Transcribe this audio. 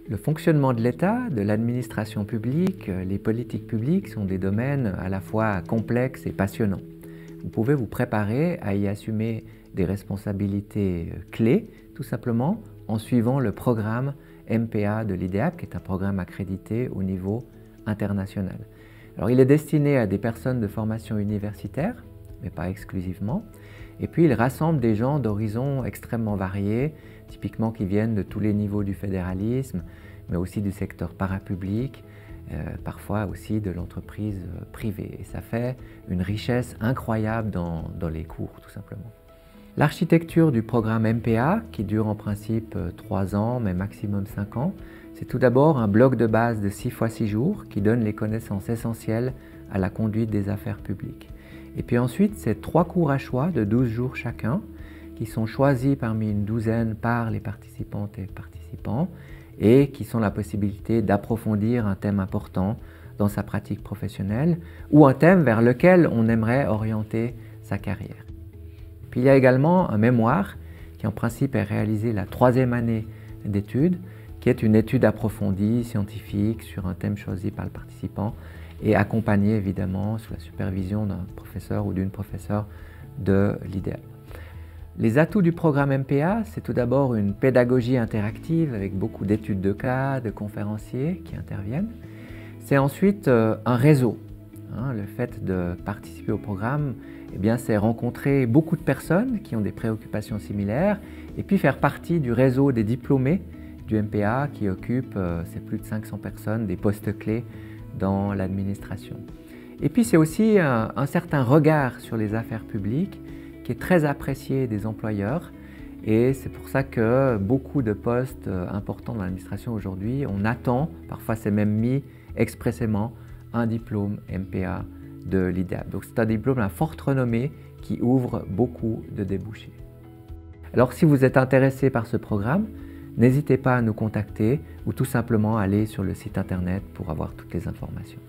Le fonctionnement de l'État, de l'administration publique, les politiques publiques sont des domaines à la fois complexes et passionnants. Vous pouvez vous préparer à y assumer des responsabilités clés, tout simplement en suivant le programme MPA de l'IDEAP, qui est un programme accrédité au niveau international. Alors, il est destiné à des personnes de formation universitaire, mais pas exclusivement. Et puis, il rassemble des gens d'horizons extrêmement variés, typiquement qui viennent de tous les niveaux du fédéralisme, mais aussi du secteur parapublic, parfois aussi de l'entreprise privée. Et ça fait une richesse incroyable dans les cours, tout simplement. L'architecture du programme MPA, qui dure en principe 3 ans, mais maximum 5 ans, c'est tout d'abord un bloc de base de 6 fois 6 jours qui donne les connaissances essentielles à la conduite des affaires publiques. Et puis ensuite, c'est 3 cours à choix de 12 jours chacun, qui sont choisis parmi une douzaine par les participantes et participants, et qui sont la possibilité d'approfondir un thème important dans sa pratique professionnelle, ou un thème vers lequel on aimerait orienter sa carrière. Puis il y a également un mémoire, qui en principe est réalisé la 3e année d'études, qui est une étude approfondie, scientifique, sur un thème choisi par le participant, et accompagné évidemment sous la supervision d'un professeur ou d'une professeure de l'IDEAP. Les atouts du programme MPA, c'est tout d'abord une pédagogie interactive avec beaucoup d'études de cas, de conférenciers qui interviennent. C'est ensuite un réseau. Le fait de participer au programme, c'est rencontrer beaucoup de personnes qui ont des préoccupations similaires et puis faire partie du réseau des diplômés du MPA qui occupe, c'est plus de 500 personnes, des postes clés dans l'administration. Et puis c'est aussi un certain regard sur les affaires publiques qui est très apprécié des employeurs, et c'est pour ça que beaucoup de postes importants dans l'administration aujourd'hui, on attend, parfois c'est même mis expressément, un diplôme MPA de l'IDEAP. Donc c'est un diplôme à forte renommée qui ouvre beaucoup de débouchés. Alors si vous êtes intéressé par ce programme, n'hésitez pas à nous contacter ou tout simplement aller sur le site internet pour avoir toutes les informations.